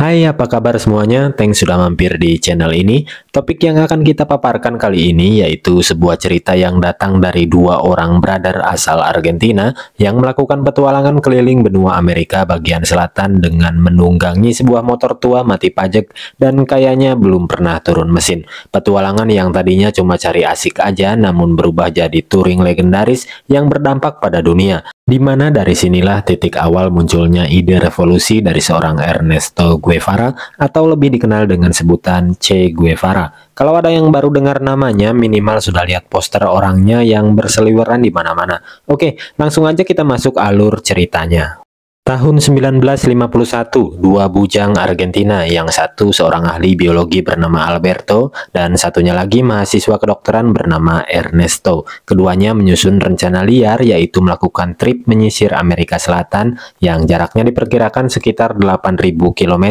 Hai, apa kabar semuanya? Thanks sudah mampir di channel ini. Topik yang akan kita paparkan kali ini yaitu sebuah cerita yang datang dari dua orang brother asal Argentina yang melakukan petualangan keliling benua Amerika bagian selatan dengan menunggangi sebuah motor tua mati pajak dan kayaknya belum pernah turun mesin. Petualangan yang tadinya cuma cari asik aja namun berubah jadi touring legendaris yang berdampak pada dunia. Di mana dari sinilah titik awal munculnya ide revolusi dari seorang Ernesto Guevara atau lebih dikenal dengan sebutan Che Guevara. Kalau ada yang baru dengar namanya, minimal sudah lihat poster orangnya yang berseliweran di mana-mana. Oke, langsung aja kita masuk alur ceritanya. Tahun 1951, dua bujang Argentina, yang satu seorang ahli biologi bernama Alberto dan satunya lagi mahasiswa kedokteran bernama Ernesto. Keduanya menyusun rencana liar yaitu melakukan trip menyisir Amerika Selatan yang jaraknya diperkirakan sekitar 8.000 km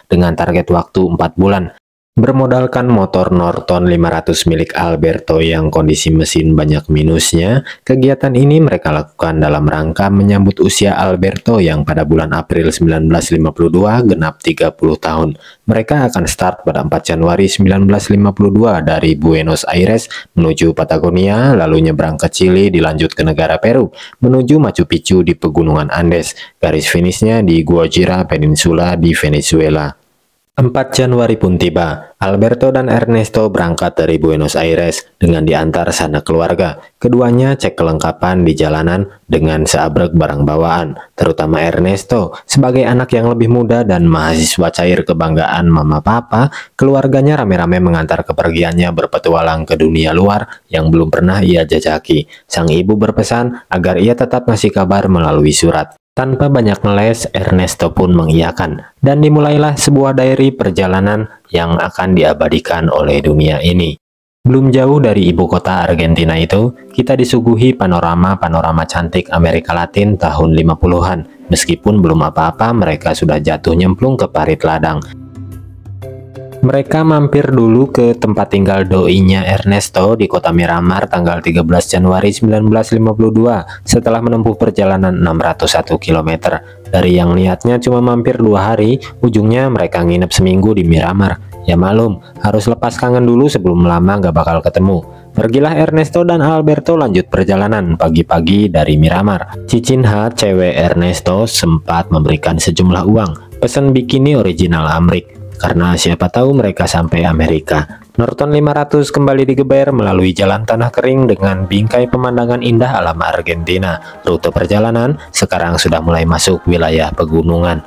dengan target waktu 4 bulan. Bermodalkan motor Norton 500 milik Alberto yang kondisi mesin banyak minusnya, kegiatan ini mereka lakukan dalam rangka menyambut usia Alberto yang pada bulan April 1952 genap 30 tahun. Mereka akan start pada 4 Januari 1952 dari Buenos Aires menuju Patagonia, lalu nyebrang ke Chili dilanjut ke negara Peru, menuju Machu Picchu di Pegunungan Andes. Garis finishnya di Guajira Peninsula di Venezuela. 4 Januari pun tiba. Alberto dan Ernesto berangkat dari Buenos Aires dengan diantar sanak keluarga. Keduanya cek kelengkapan di jalanan dengan seabrek barang bawaan, terutama Ernesto. Sebagai anak yang lebih muda dan mahasiswa cair kebanggaan mama papa, keluarganya rame-rame mengantar kepergiannya berpetualang ke dunia luar yang belum pernah ia jajaki. Sang ibu berpesan agar ia tetap ngasih kabar melalui surat. Tanpa banyak ngeles, Ernesto pun mengiyakan, dan dimulailah sebuah diary perjalanan yang akan diabadikan oleh dunia ini. Belum jauh dari ibu kota Argentina itu, kita disuguhi panorama-panorama cantik Amerika Latin tahun 50-an. Meskipun belum apa-apa, mereka sudah jatuh nyemplung ke parit ladang. Mereka mampir dulu ke tempat tinggal doinya Ernesto di kota Miramar tanggal 13 Januari 1952 setelah menempuh perjalanan 601 km. Dari yang niatnya cuma mampir 2 hari, ujungnya mereka nginep seminggu di Miramar. Ya malum, harus lepas kangen dulu sebelum lama gak bakal ketemu. Pergilah Ernesto dan Alberto lanjut perjalanan pagi-pagi dari Miramar. Cicinha, cewek Ernesto, sempat memberikan sejumlah uang, pesan bikini original Amrik. Karena siapa tahu mereka sampai Amerika. Norton 500 kembali digeber melalui jalan tanah kering dengan bingkai pemandangan indah alam Argentina. Rute perjalanan sekarang sudah mulai masuk wilayah pegunungan.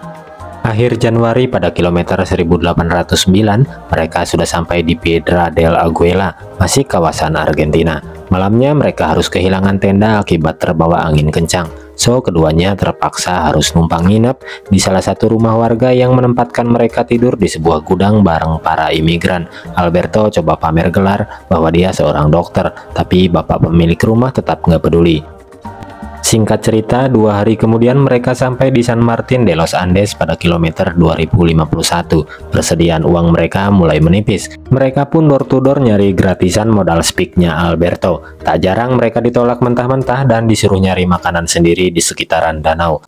Akhir Januari pada kilometer 1809, mereka sudah sampai di Piedra del Aguila, masih kawasan Argentina. Malamnya mereka harus kehilangan tenda akibat terbawa angin kencang. So, keduanya terpaksa harus numpang nginep di salah satu rumah warga yang menempatkan mereka tidur di sebuah gudang bareng para imigran. Alberto coba pamer gelar bahwa dia seorang dokter, tapi bapak pemilik rumah tetap nggak peduli. Singkat cerita, 2 hari kemudian mereka sampai di San Martin de los Andes pada kilometer 2051. Persediaan uang mereka mulai menipis. Mereka pun door to door nyari gratisan modal speaknya Alberto. Tak jarang mereka ditolak mentah-mentah dan disuruh nyari makanan sendiri di sekitaran danau.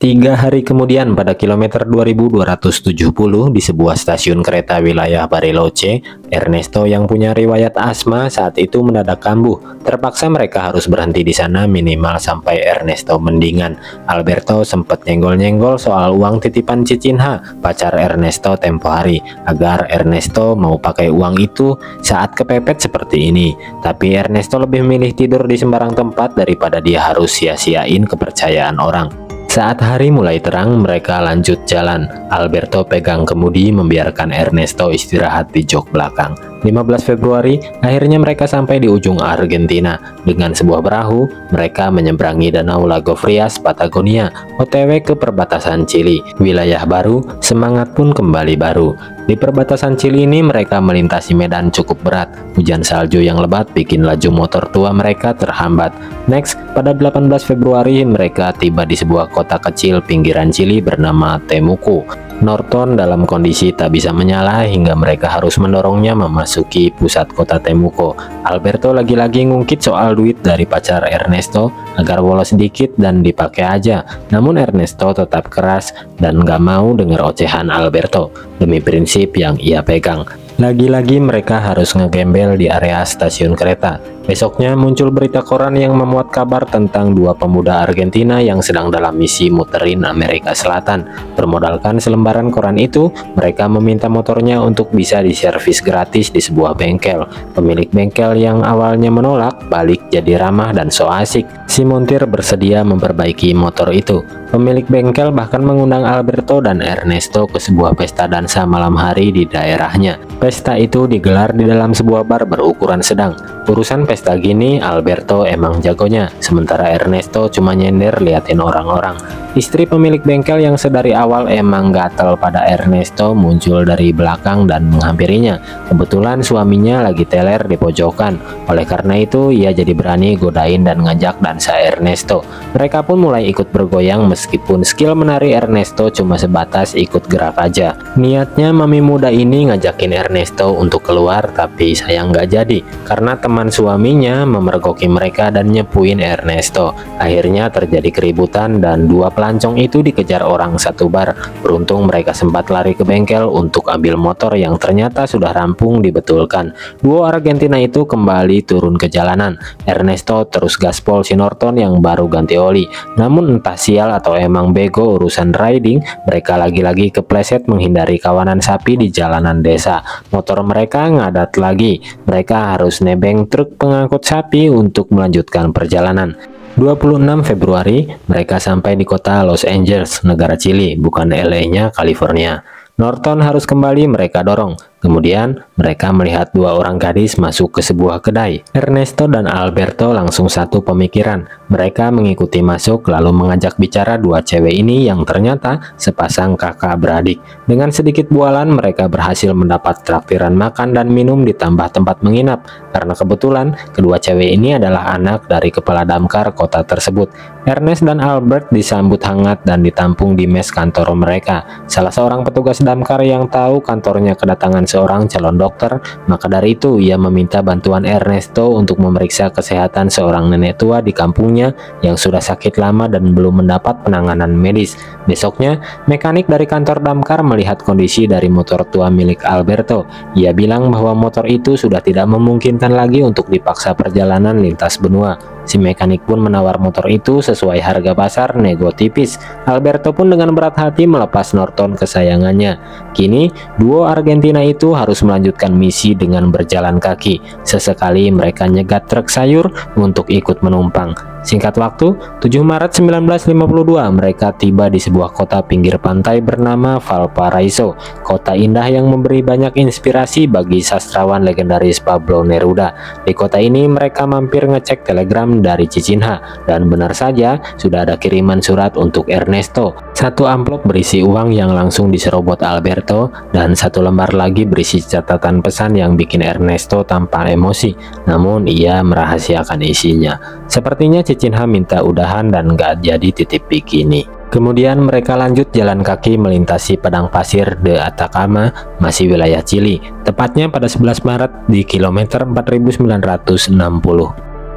3 hari kemudian pada kilometer 2270 di sebuah stasiun kereta wilayah Bariloche, Ernesto yang punya riwayat asma saat itu mendadak kambuh. Terpaksa mereka harus berhenti di sana minimal sampai Ernesto mendingan. Alberto sempat nyenggol-nyenggol soal uang titipan Cicinha, pacar Ernesto tempo hari, agar Ernesto mau pakai uang itu saat kepepet seperti ini. Tapi Ernesto lebih memilih tidur di sembarang tempat daripada dia harus sia-siain kepercayaan orang. Saat hari mulai terang, mereka lanjut jalan. Alberto pegang kemudi membiarkan Ernesto istirahat di jok belakang. 15 Februari, akhirnya mereka sampai di ujung Argentina. Dengan sebuah perahu, mereka menyeberangi Danau Lago Frias, Patagonia, OTW ke perbatasan Chili. Wilayah baru, semangat pun kembali baru. Di perbatasan Chili ini mereka melintasi medan cukup berat. Hujan salju yang lebat bikin laju motor tua mereka terhambat. Next, pada 18 Februari mereka tiba di sebuah kota kecil pinggiran Chili bernama Temuco. Norton dalam kondisi tak bisa menyala hingga mereka harus mendorongnya memasuki pusat kota Temuco. Alberto lagi-lagi ngungkit soal duit dari pacar Ernesto agar bolos sedikit dan dipakai aja. Namun Ernesto tetap keras dan gak mau dengar ocehan Alberto demi prinsip yang ia pegang. Lagi-lagi mereka harus ngegembel di area stasiun kereta. Besoknya muncul berita koran yang memuat kabar tentang dua pemuda Argentina yang sedang dalam misi muterin Amerika Selatan. Bermodalkan selembaran koran itu, mereka meminta motornya untuk bisa diservis gratis di sebuah bengkel. Pemilik bengkel yang awalnya menolak, balik jadi ramah dan so asik. Si montir bersedia memperbaiki motor itu. Pemilik bengkel bahkan mengundang Alberto dan Ernesto ke sebuah pesta dansa malam hari di daerahnya. Pesta itu digelar di dalam sebuah bar berukuran sedang. Urusan pesta gini Alberto emang jagonya, sementara Ernesto cuma nyender liatin orang-orang. Istri pemilik bengkel yang sedari awal emang gatel pada Ernesto muncul dari belakang dan menghampirinya. Kebetulan suaminya lagi teler di pojokan. Oleh karena itu ia jadi berani godain dan ngajak dansa Ernesto. Mereka pun mulai ikut bergoyang meskipun skill menari Ernesto cuma sebatas ikut gerak aja. Niatnya mami muda ini ngajakin Ernesto untuk keluar, tapi sayang nggak jadi karena teman suaminya memergoki mereka dan nyepuin Ernesto. Akhirnya terjadi keributan dan dua pelancong itu dikejar orang satu bar. Beruntung mereka sempat lari ke bengkel untuk ambil motor yang ternyata sudah rampung dibetulkan. Duo Argentina itu kembali turun ke jalanan. Ernesto terus gaspol si Norton yang baru ganti oli. Namun entah sial atau emang bego urusan riding, mereka lagi-lagi kepleset menghindari kawanan sapi di jalanan desa. Motor mereka ngadat lagi. Mereka harus nebeng truk pengangkut sapi untuk melanjutkan perjalanan. 26 Februari, mereka sampai di kota Los Angeles, negara Chili, bukan LA-nya California. Norton harus kembali mereka dorong. Kemudian mereka melihat dua orang gadis masuk ke sebuah kedai. Ernesto dan Alberto langsung satu pemikiran. Mereka mengikuti masuk lalu mengajak bicara dua cewek ini yang ternyata sepasang kakak beradik. Dengan sedikit bualan mereka berhasil mendapat traktiran makan dan minum ditambah tempat menginap. Karena kebetulan kedua cewek ini adalah anak dari kepala damkar kota tersebut. Ernest dan Albert disambut hangat dan ditampung di mes kantor mereka. Salah seorang petugas damkar yang tahu kantornya kedatangan seorang calon dokter, maka dari itu ia meminta bantuan Ernesto untuk memeriksa kesehatan seorang nenek tua di kampungnya yang sudah sakit lama dan belum mendapat penanganan medis. Besoknya, mekanik dari kantor damkar melihat kondisi dari motor tua milik Alberto. Ia bilang bahwa motor itu sudah tidak memungkinkan lagi untuk dipaksa perjalanan lintas benua. Si mekanik pun menawar motor itu sesuai harga pasar nego tipis. Alberto pun dengan berat hati melepas Norton kesayangannya. Kini, duo Argentina itu harus melanjutkan misi dengan berjalan kaki. Sesekali mereka nyegat truk sayur untuk ikut menumpang. Singkat waktu, 7 Maret 1952 mereka tiba di sebuah kota pinggir pantai bernama Valparaiso, kota indah yang memberi banyak inspirasi bagi sastrawan legendaris Pablo Neruda. Di kota ini mereka mampir ngecek telegram dari Cicinha dan benar saja sudah ada kiriman surat untuk Ernesto. Satu amplop berisi uang yang langsung diserobot Alberto dan satu lembar lagi berisi catatan pesan yang bikin Ernesto tampak emosi, namun ia merahasiakan isinya. Sepertinya Cicinha minta udahan dan gak jadi titip bikini. Kemudian mereka lanjut jalan kaki melintasi padang pasir de Atacama, masih wilayah Chili, tepatnya pada 11 Maret di kilometer 4960.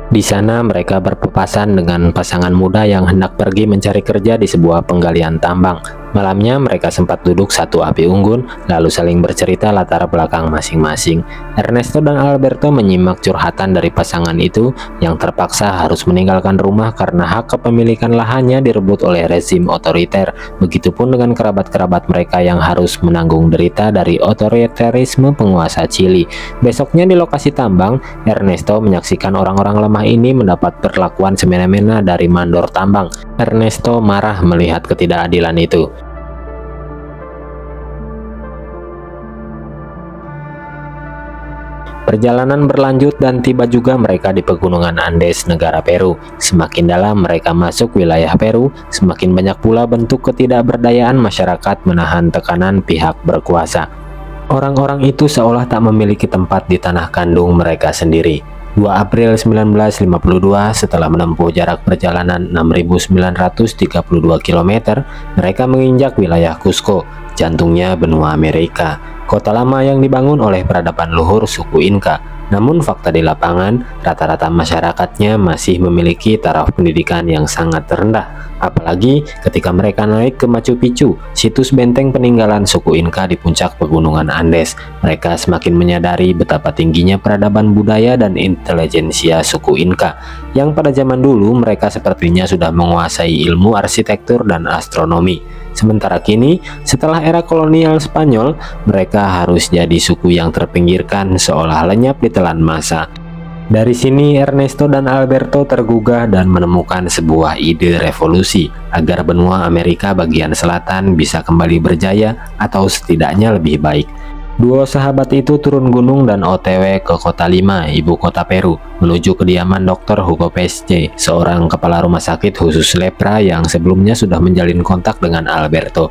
Di sana mereka berpapasan dengan pasangan muda yang hendak pergi mencari kerja di sebuah penggalian tambang. Malamnya mereka sempat duduk satu api unggun, lalu saling bercerita latar belakang masing-masing. Ernesto dan Alberto menyimak curhatan dari pasangan itu yang terpaksa harus meninggalkan rumah karena hak kepemilikan lahannya direbut oleh rezim otoriter. Begitupun dengan kerabat-kerabat mereka yang harus menanggung derita dari otoriterisme penguasa Chili. Besoknya di lokasi tambang, Ernesto menyaksikan orang-orang lemah ini mendapat perlakuan semena-mena dari mandor tambang. Ernesto marah melihat ketidakadilan itu. Perjalanan berlanjut dan tiba juga mereka di pegunungan Andes, negara Peru. Semakin dalam mereka masuk wilayah Peru, semakin banyak pula bentuk ketidakberdayaan masyarakat menahan tekanan pihak berkuasa. Orang-orang itu seolah tak memiliki tempat di tanah kandung mereka sendiri. 2 April 1952, setelah menempuh jarak perjalanan 6.932 km, mereka menginjak wilayah Cusco, jantungnya benua Amerika, kota lama yang dibangun oleh peradaban luhur suku Inca. Namun fakta di lapangan, rata-rata masyarakatnya masih memiliki taraf pendidikan yang sangat rendah. Apalagi ketika mereka naik ke Machu Picchu, situs benteng peninggalan suku Inca di puncak pegunungan Andes. Mereka semakin menyadari betapa tingginya peradaban budaya dan intelijensia suku Inca, yang pada zaman dulu mereka sepertinya sudah menguasai ilmu arsitektur dan astronomi. Sementara kini, setelah era kolonial Spanyol, mereka harus jadi suku yang terpinggirkan seolah lenyap ditelan masa. Dari sini Ernesto dan Alberto tergugah dan menemukan sebuah ide revolusi agar benua Amerika bagian selatan bisa kembali berjaya atau setidaknya lebih baik. Duo sahabat itu turun gunung dan OTW ke kota Lima, ibu kota Peru, menuju kediaman Dr. Hugo Pesce, seorang kepala rumah sakit khusus lepra yang sebelumnya sudah menjalin kontak dengan Alberto.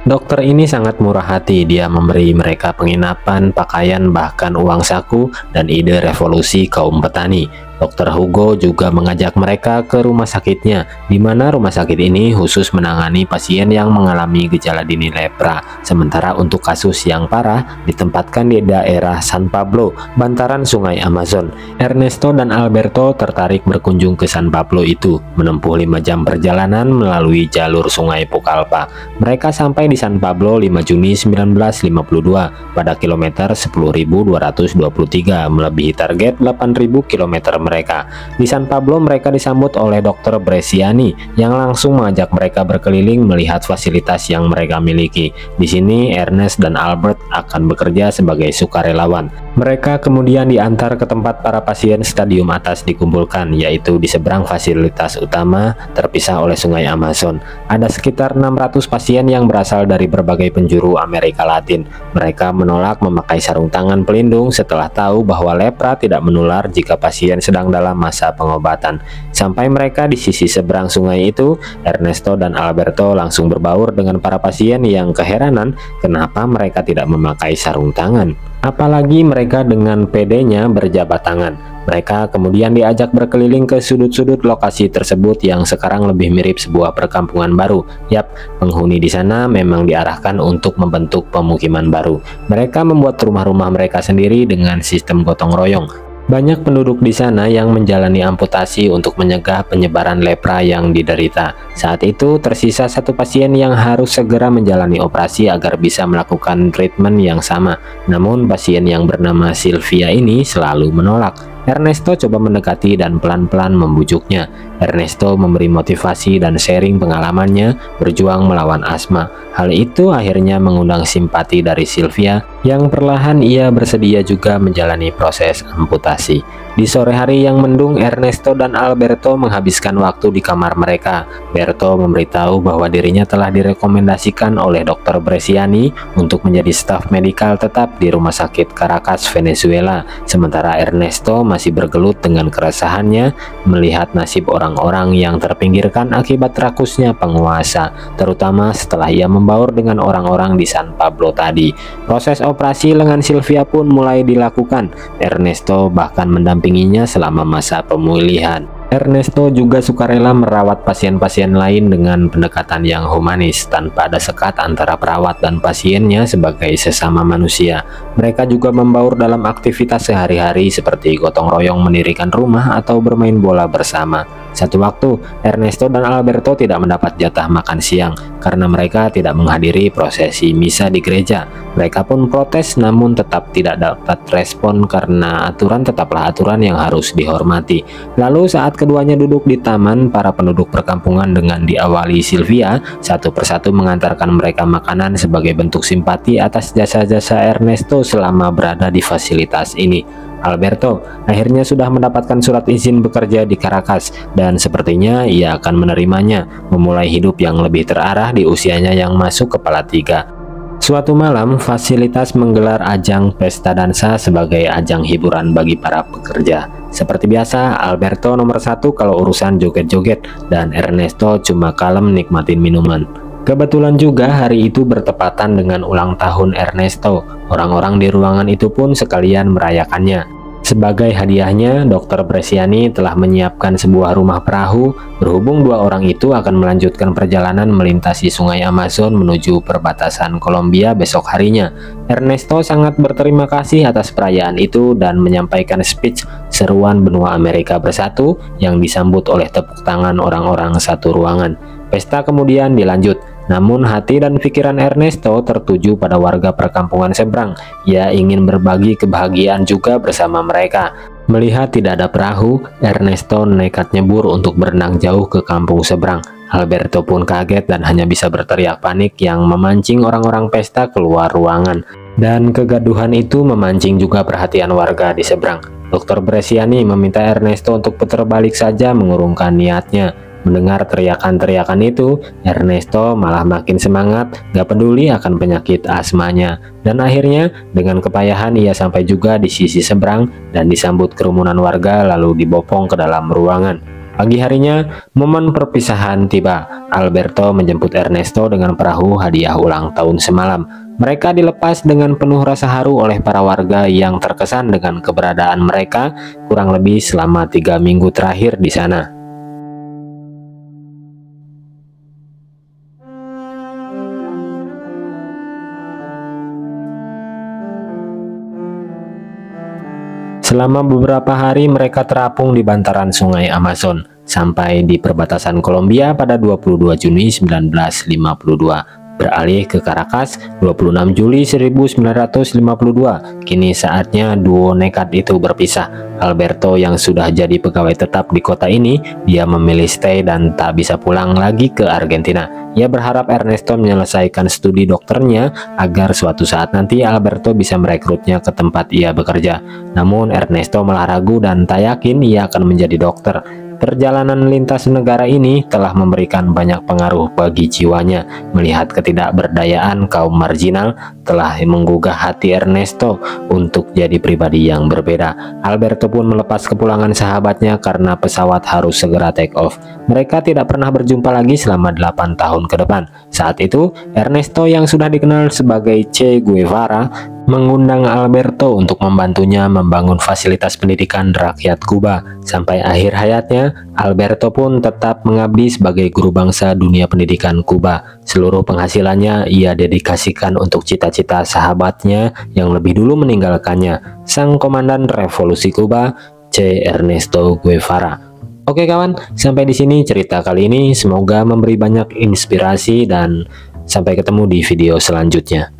Dokter ini sangat murah hati, dia memberi mereka penginapan, pakaian, bahkan uang saku, dan ide revolusi kaum petani. Dr. Hugo juga mengajak mereka ke rumah sakitnya, di mana rumah sakit ini khusus menangani pasien yang mengalami gejala dini lepra. Sementara untuk kasus yang parah ditempatkan di daerah San Pablo, bantaran Sungai Amazon. Ernesto dan Alberto tertarik berkunjung ke San Pablo itu, menempuh 5 jam perjalanan melalui jalur Sungai Pucallpa. Mereka sampai di San Pablo 5 Juni 1952 pada kilometer 10.223, melebihi target 8.000 km mereka. Di San Pablo mereka disambut oleh Dr. Bresciani yang langsung mengajak mereka berkeliling melihat fasilitas yang mereka miliki. Di sini Ernest dan Albert akan bekerja sebagai sukarelawan. Mereka kemudian diantar ke tempat para pasien stadium atas dikumpulkan, yaitu di seberang fasilitas utama terpisah oleh Sungai Amazon. Ada sekitar 600 pasien yang berasal dari berbagai penjuru Amerika Latin. Mereka menolak memakai sarung tangan pelindung setelah tahu bahwa lepra tidak menular jika pasien sedang dalam masa pengobatan. Sampai mereka di sisi seberang sungai itu, Ernesto dan Alberto langsung berbaur dengan para pasien yang keheranan kenapa mereka tidak memakai sarung tangan. Apalagi mereka dengan pedenya berjabat tangan. Mereka kemudian diajak berkeliling ke sudut-sudut lokasi tersebut yang sekarang lebih mirip sebuah perkampungan baru. Yap, penghuni di sana memang diarahkan untuk membentuk pemukiman baru. Mereka membuat rumah-rumah mereka sendiri dengan sistem gotong royong. Banyak penduduk di sana yang menjalani amputasi untuk mencegah penyebaran lepra yang diderita. Saat itu tersisa 1 pasien yang harus segera menjalani operasi agar bisa melakukan treatment yang sama. Namun pasien yang bernama Sylvia ini selalu menolak. Ernesto coba mendekati dan pelan-pelan membujuknya. Ernesto memberi motivasi dan sharing pengalamannya berjuang melawan asma. Hal itu akhirnya mengundang simpati dari Sylvia yang perlahan ia bersedia juga menjalani proses amputasi. Di sore hari yang mendung, Ernesto dan Alberto menghabiskan waktu di kamar mereka. Berto memberitahu bahwa dirinya telah direkomendasikan oleh Dr. Bresciani untuk menjadi staf medikal tetap di Rumah Sakit Caracas, Venezuela. Sementara Ernesto masih bergelut dengan keresahannya melihat nasib orang-orang yang terpinggirkan akibat rakusnya penguasa, terutama setelah ia membaur dengan orang-orang di San Pablo tadi. Proses operasi lengan Sylvia pun mulai dilakukan. Ernesto bahkan mendampinginya selama masa pemulihan. Ernesto juga sukarela merawat pasien-pasien lain dengan pendekatan yang humanis, tanpa ada sekat antara perawat dan pasiennya sebagai sesama manusia. Mereka juga membaur dalam aktivitas sehari-hari seperti gotong royong mendirikan rumah atau bermain bola bersama. Satu waktu, Ernesto dan Alberto tidak mendapat jatah makan siang karena mereka tidak menghadiri prosesi misa di gereja. Mereka pun protes namun tetap tidak dapat respon karena aturan tetaplah aturan yang harus dihormati. Lalu saat keduanya duduk di taman, para penduduk perkampungan dengan diawali Sylvia satu persatu mengantarkan mereka makanan sebagai bentuk simpati atas jasa-jasa Ernesto selama berada di fasilitas ini. Alberto akhirnya sudah mendapatkan surat izin bekerja di Caracas dan sepertinya ia akan menerimanya, memulai hidup yang lebih terarah di usianya yang masuk kepala 3. Suatu malam, fasilitas menggelar ajang pesta dansa sebagai ajang hiburan bagi para pekerja. Seperti biasa, Alberto nomor 1 kalau urusan joget-joget dan Ernesto cuma kalem nikmatin minuman. Kebetulan juga hari itu bertepatan dengan ulang tahun Ernesto. Orang-orang di ruangan itu pun sekalian merayakannya. Sebagai hadiahnya, Dr. Bresciani telah menyiapkan sebuah rumah perahu berhubung dua orang itu akan melanjutkan perjalanan melintasi sungai Amazon menuju perbatasan Kolombia besok harinya. Ernesto sangat berterima kasih atas perayaan itu dan menyampaikan speech seruan benua Amerika bersatu yang disambut oleh tepuk tangan orang-orang satu ruangan. Pesta kemudian dilanjut. Namun hati dan pikiran Ernesto tertuju pada warga perkampungan seberang. Ia ingin berbagi kebahagiaan juga bersama mereka. Melihat tidak ada perahu, Ernesto nekat nyebur untuk berenang jauh ke kampung seberang. Alberto pun kaget dan hanya bisa berteriak panik yang memancing orang-orang pesta keluar ruangan. Dan kegaduhan itu memancing juga perhatian warga di seberang. Dr. Bresciani meminta Ernesto untuk putar balik saja mengurungkan niatnya. Mendengar teriakan-teriakan itu, Ernesto malah makin semangat, gak peduli akan penyakit asmanya. Dan akhirnya, dengan kepayahan ia sampai juga di sisi seberang dan disambut kerumunan warga lalu dibopong ke dalam ruangan. Pagi harinya, momen perpisahan tiba. Alberto menjemput Ernesto dengan perahu hadiah ulang tahun semalam. Mereka dilepas dengan penuh rasa haru oleh para warga yang terkesan dengan keberadaan mereka kurang lebih selama 3 minggu terakhir di sana. Selama beberapa hari mereka terapung di bantaran sungai Amazon sampai di perbatasan Kolombia pada 22 Juni 1952. Beralih ke Caracas 26 Juli 1952. Kini saatnya duo nekat itu berpisah. Alberto yang sudah jadi pegawai tetap di kota ini, dia memilih stay dan tak bisa pulang lagi ke Argentina. Ia berharap Ernesto menyelesaikan studi dokternya agar suatu saat nanti Alberto bisa merekrutnya ke tempat ia bekerja. Namun Ernesto malah ragu dan tak yakin ia akan menjadi dokter. Perjalanan lintas negara ini telah memberikan banyak pengaruh bagi jiwanya. Melihat ketidakberdayaan kaum marginal telah menggugah hati Ernesto untuk jadi pribadi yang berbeda. Alberto pun melepas kepulangan sahabatnya karena pesawat harus segera take off. Mereka tidak pernah berjumpa lagi selama 8 tahun ke depan. Saat itu, Ernesto yang sudah dikenal sebagai Che Guevara mengundang Alberto untuk membantunya membangun fasilitas pendidikan rakyat Kuba. Sampai akhir hayatnya, Alberto pun tetap mengabdi sebagai guru bangsa dunia pendidikan Kuba. Seluruh penghasilannya ia dedikasikan untuk cita-cita sahabatnya yang lebih dulu meninggalkannya, sang komandan revolusi Kuba, Che Ernesto Guevara. Oke kawan, sampai di sini cerita kali ini. Semoga memberi banyak inspirasi dan sampai ketemu di video selanjutnya.